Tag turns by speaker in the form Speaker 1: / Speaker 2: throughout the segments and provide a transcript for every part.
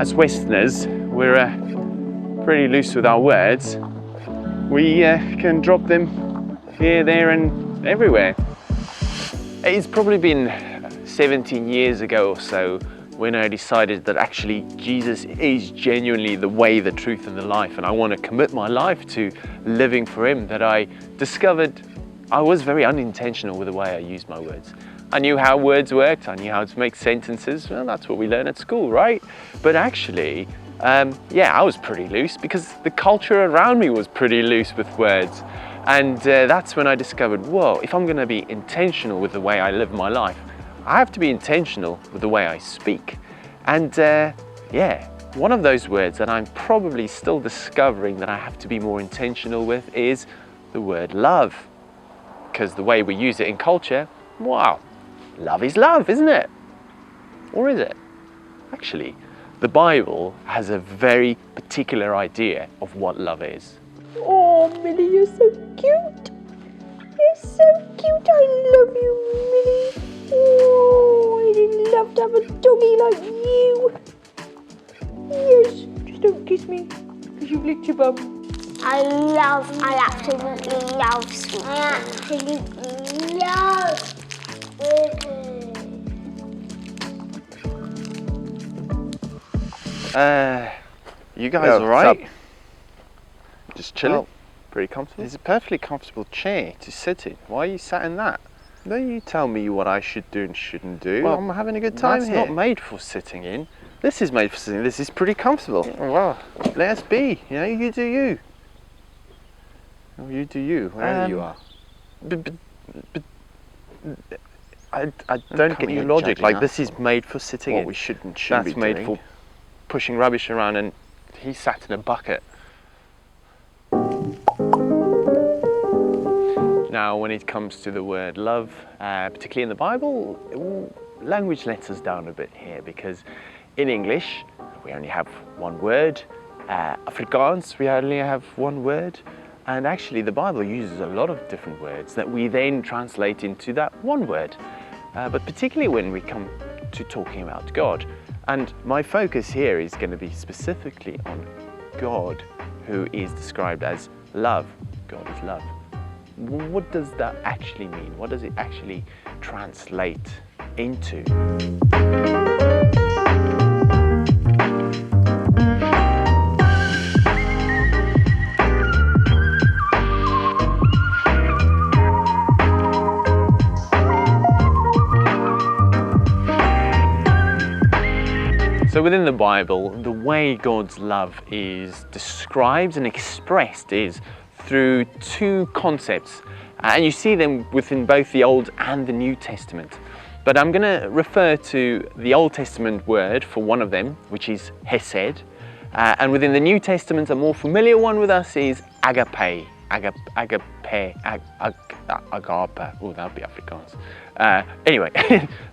Speaker 1: as Westerners, we're pretty loose with our words. We can drop them here, there and everywhere. It's probably been 17 years ago or so when I decided that actually Jesus is genuinely the way, the truth and the life, and I want to commit my life to living for Him, that I discovered I was very unintentional with the way I used my words. I knew how words worked, I knew how to make sentences, well that's what we learn at school, right? But actually, yeah, I was pretty loose because the culture around me was pretty loose with words. And that's when I discovered, whoa, if I'm going to be intentional with the way I live my life, I have to be intentional with the way I speak. And yeah, one of those words that I'm probably still discovering that I have to be more intentional with is the word love. Because the way we use it in culture, wow, love is love, isn't it? Or is it? Actually, the Bible has a very particular idea of what love is.
Speaker 2: Oh, Millie, you're so cute. You're so cute. I love you, Millie. Oh, I'd love to have a doggy like you. Yes, just don't kiss me, because you've licked your bum.
Speaker 3: I absolutely love sweet. I absolutely love
Speaker 1: You guys alright?
Speaker 4: Just chilling.
Speaker 1: Well, pretty comfortable?
Speaker 4: It's a perfectly comfortable chair to sit in. Why are you sat in that?
Speaker 1: Don't you tell me what I should do and shouldn't do.
Speaker 4: Well,
Speaker 1: I'm having a good time
Speaker 4: that's
Speaker 1: here.
Speaker 4: not made for sitting in. This is made for sitting. This is pretty comfortable.
Speaker 1: Yeah, well, let us be. You know, you do you.
Speaker 4: Oh, you do you, wherever you are.
Speaker 1: But I don't get your logic. Like, this is made for sitting
Speaker 4: What
Speaker 1: in.
Speaker 4: we shouldn't
Speaker 1: That's
Speaker 4: be
Speaker 1: made
Speaker 4: doing.
Speaker 1: for pushing rubbish around, and he sat in a bucket. Now, when it comes to the word love, particularly in the Bible, language lets us down a bit here, because in English, we only have one word. Afrikaans, we only have one word. And actually, the Bible uses a lot of different words that we then translate into that one word. But particularly when we come to talking about God. And my focus here is going to be specifically on God, who is described as love. God is love. What does that actually mean? What does it actually translate into? So within the Bible, the way God's love is described and expressed is through two concepts. And you see them within both the Old and the New Testament. But I'm going to refer to the Old Testament word for one of them, which is hesed. And within the New Testament, a more familiar one with us is agape. Agape. Oh, that would be Afrikaans. Anyway,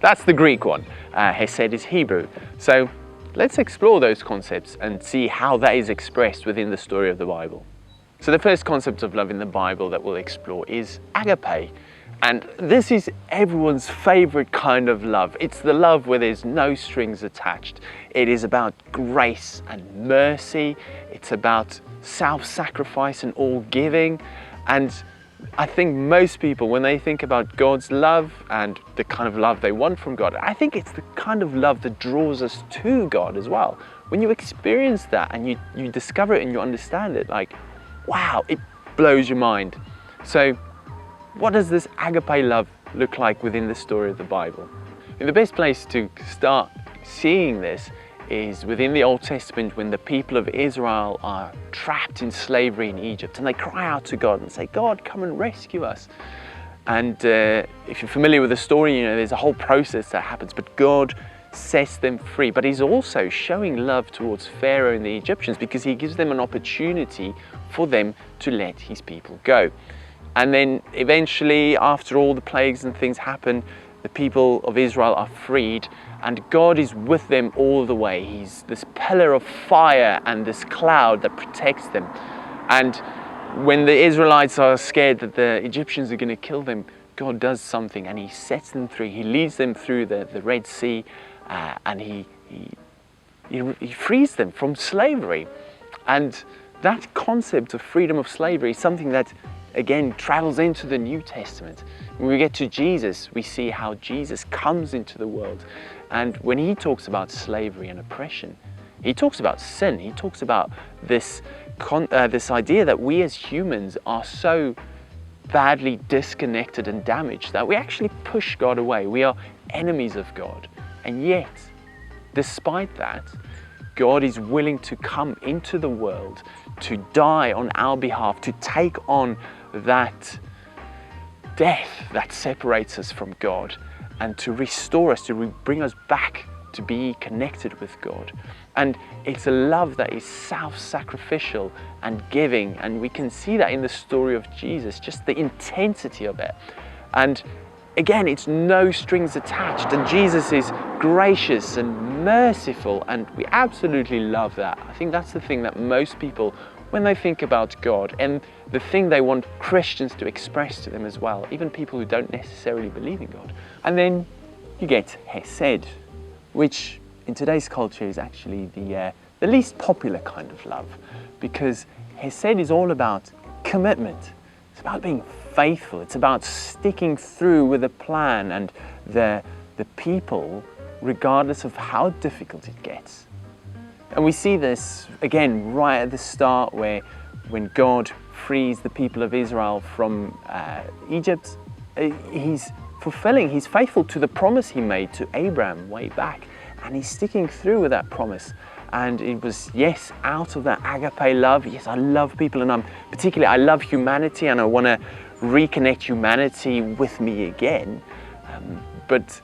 Speaker 1: that's the Greek one. Hesed is Hebrew. So let's explore those concepts and see how that is expressed within the story of the Bible. So the first concept of love in the Bible that we'll explore is agape. And this is everyone's favorite kind of love. It's the love where there's no strings attached. It is about grace and mercy. It's about self-sacrifice and all giving. And I think most people, when they think about God's love and the kind of love they want from God, I think it's the kind of love that draws us to God as well. When you experience that and you discover it and you understand it, like, wow, it blows your mind. So what does this agape love look like within the story of the Bible? And the best place to start seeing this is within the Old Testament, when the people of Israel are trapped in slavery in Egypt and they cry out to God and say, God, come and rescue us. And if you're familiar with the story, you know there's a whole process that happens, but God sets them free. But He's also showing love towards Pharaoh and the Egyptians, because He gives them an opportunity for them to let His people go. And then eventually, after all the plagues and things happen, the people of Israel are freed, and God is with them all the way. He's this pillar of fire and this cloud that protects them. And when the Israelites are scared that the Egyptians are going to kill them, God does something and He sets them free. He leads them through the Red Sea, and he he frees them from slavery. And that concept of freedom of slavery is something that, again, travels into the New Testament. When we get to Jesus, we see how Jesus comes into the world. And when he talks about slavery and oppression, he talks about sin. He talks about this idea that we as humans are so badly disconnected and damaged that we actually push God away. We are enemies of God. And yet, despite that, God is willing to come into the world, to die on our behalf, to take on that death that separates us from God, and to restore us, to bring us back to be connected with God. And it's a love that is self-sacrificial and giving, and we can see that in the story of Jesus, just the intensity of it. And again, it's no strings attached, and Jesus is gracious and merciful, and we absolutely love that. I think that's the thing that most people, when they think about God, and the thing they want Christians to express to them as well, even people who don't necessarily believe in God. And then you get Hesed, which in today's culture is actually the least popular kind of love, because Hesed is all about commitment. It's about being faithful. It's about sticking through with the plan and the people, regardless of how difficult it gets. And we see this again right at the start, where when God frees the people of Israel from Egypt, he's faithful to the promise he made to Abraham way back, and he's sticking through with that promise. And it was, yes, out of that agape love. Yes, I love people, and I love humanity, and I want to reconnect humanity with me again. But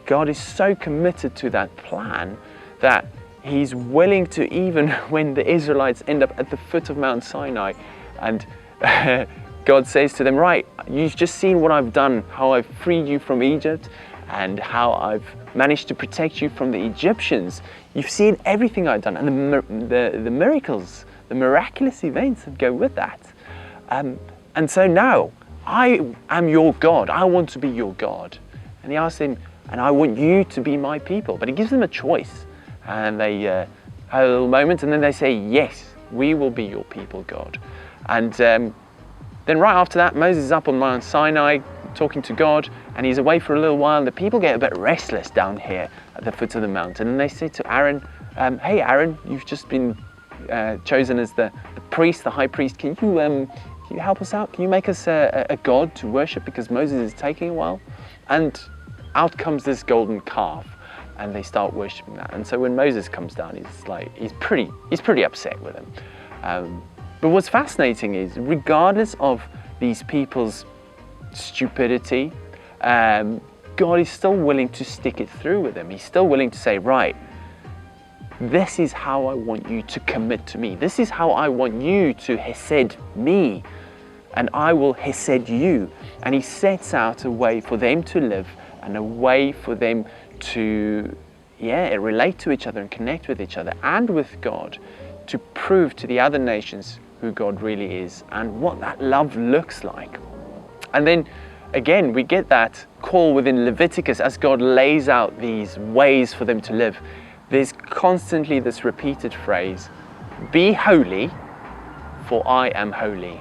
Speaker 1: God is so committed to that plan that he's willing to, even when the Israelites end up at the foot of Mount Sinai, and God says to them, right, you've just seen what I've done, how I've freed you from Egypt, and how I've managed to protect you from the Egyptians. You've seen everything I've done, and the miracles, the miraculous events that go with that. And so now, I am your God. I want to be your God. And he asks him, and I want you to be my people. But he gives them a choice. And they have a little moment, and then they say, yes, we will be your people, God. And then right after that, Moses is up on Mount Sinai talking to God, and he's away for a little while, and the people get a bit restless down here at the foot of the mountain. And they say to Aaron, hey Aaron, you've just been chosen as the priest, the high priest. Can you help us out? Can you make us a god to worship, because Moses is taking a while? And out comes this golden calf, and they start worshiping that. And so when Moses comes down, he's pretty upset with him. But what's fascinating is, regardless of these people's stupidity, God is still willing to stick it through with them. He's still willing to say, right, this is how I want you to commit to me. This is how I want you to Hesed me, and I will Hesed you. And he sets out a way for them to live, and a way for them to relate to each other and connect with each other and with God, to prove to the other nations who God really is and what that love looks like. And then again, we get that call within Leviticus as God lays out these ways for them to live. There's constantly this repeated phrase, be holy, for I am holy.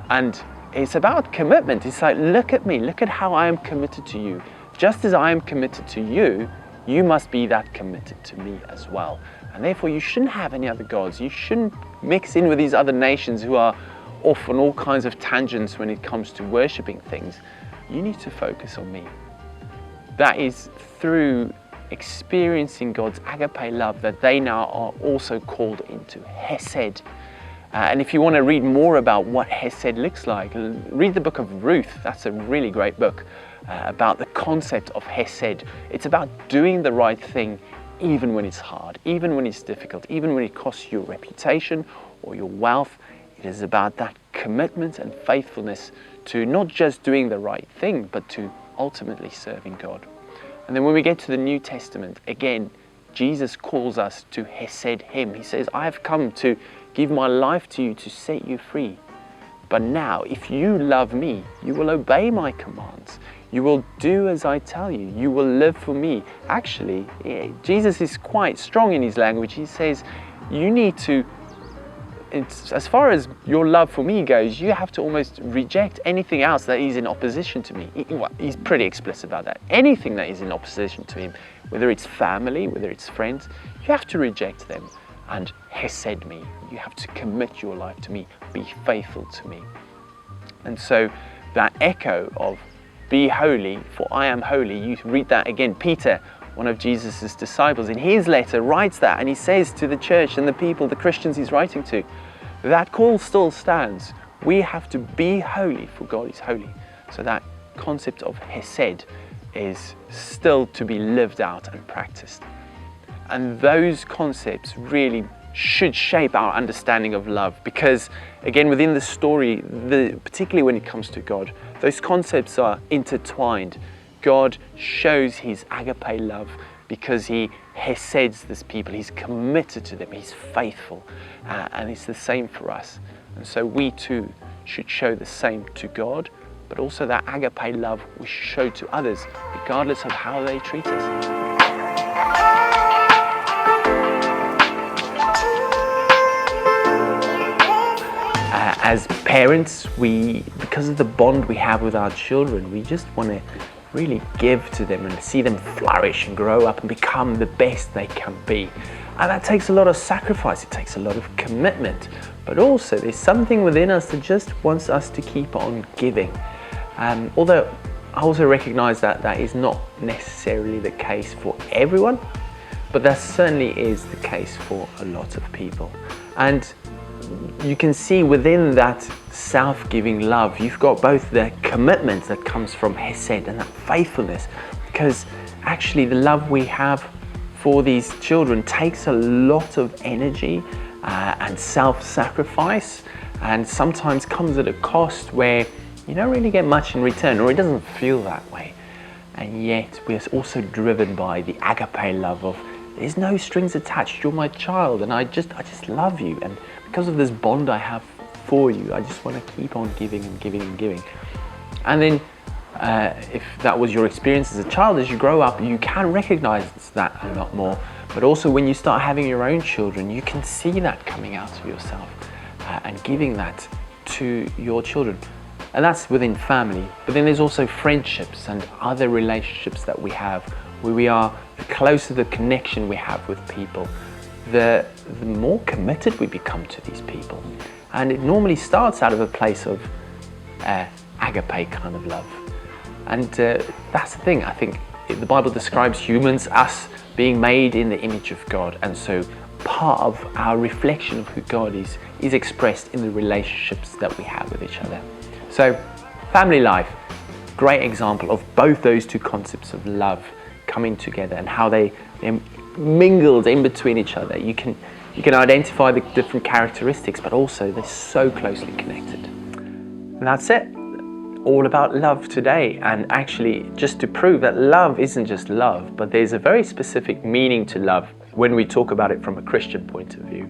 Speaker 1: And it's about commitment. It's like, look at me, look at how I am committed to you. Just as I am committed to you, you must be that committed to me as well. And therefore you shouldn't have any other gods. You shouldn't mix in with these other nations who are off on all kinds of tangents when it comes to worshipping things. You need to focus on me. That is through experiencing God's agape love that they now are also called into Hesed. And if you want to read more about what Hesed looks like, read the book of Ruth. That's a really great book about the concept of Hesed. It's about doing the right thing even when it's hard, even when it's difficult, even when it costs you your reputation or your wealth. It is about that commitment and faithfulness to not just doing the right thing, but to ultimately serving God. And then when we get to the New Testament, again, Jesus calls us to Hesed him. He says, I have come to give my life to you to set you free. But now, if you love me, you will obey my commands. You will do as I tell you. You will live for me. Actually, Jesus is quite strong in his language. He says, you need to, as far as your love for me goes, you have to almost reject anything else that is in opposition to me. He's pretty explicit about that. Anything that is in opposition to him, whether it's family, whether it's friends, you have to reject them and hesed me. You have to commit your life to me. Be faithful to me. And so that echo of be holy, for I am holy. You read that again. Peter, one of Jesus' disciples, in his letter writes that, and he says to the church and the people, the Christians he's writing to, that call still stands. We have to be holy, for God is holy. So that concept of hesed is still to be lived out and practiced. And those concepts really should shape our understanding of love, because again, within the story, particularly when it comes to God, those concepts are intertwined. God shows his agape love because he heseds this people, he's committed to them, he's faithful, and it's the same for us. And so we too should show the same to God, but also that agape love we should show to others, regardless of how they treat us. As parents, because of the bond we have with our children, we just want to really give to them and see them flourish and grow up and become the best they can be. And that takes a lot of sacrifice, it takes a lot of commitment, but also there's something within us that just wants us to keep on giving. Although I also recognize that that is not necessarily the case for everyone, but that certainly is the case for a lot of people. And you can see within that self-giving love, you've got both the commitment that comes from hesed and that faithfulness, because actually the love we have for these children takes a lot of energy and self-sacrifice, and sometimes comes at a cost where you don't really get much in return, or it doesn't feel that way. And yet we're also driven by the agape love of there's no strings attached, you're my child, and I just love you, and because of this bond I have for you, I just want to keep on giving and giving and giving. And then if that was your experience as a child, as you grow up, you can recognize that a lot more. But also when you start having your own children, you can see that coming out of yourself and giving that to your children. And that's within family. But then there's also friendships and other relationships that we have, where we are, the closer the connection we have with people, the more committed we become to these people. And it normally starts out of a place of agape kind of love. And that's the thing, I think the Bible describes humans, us being made in the image of God. And so part of our reflection of who God is expressed in the relationships that we have with each other. So family life, great example of both those two concepts of love coming together and how they're mingled in between each other. You can identify the different characteristics, but also they're so closely connected. And that's it. All about love today. And actually, just to prove that love isn't just love, but there's a very specific meaning to love when we talk about it from a Christian point of view.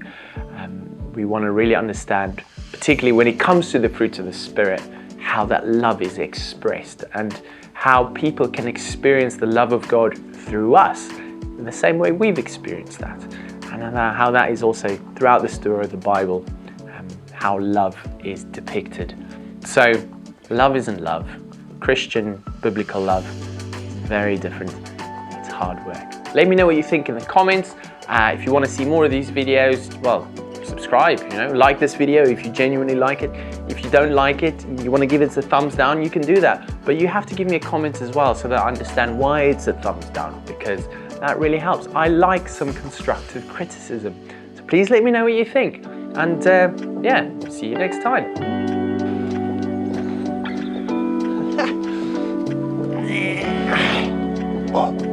Speaker 1: We want to really understand, particularly when it comes to the fruit of the Spirit, how that love is expressed and how people can experience the love of God through us in the same way we've experienced that, and how that is also throughout the story of the Bible, how love is depicted. So love isn't love. Christian biblical love is very different. It's hard work. Let me know what you think in the comments. If you want to see more of these videos, well, subscribe, like this video if you genuinely like it. If you don't like it, you want to give it a thumbs down, you can do that. But you have to give me a comment as well so that I understand why it's a thumbs down, because that really helps. I like some constructive criticism. So please let me know what you think. And yeah, see you next time.
Speaker 2: What?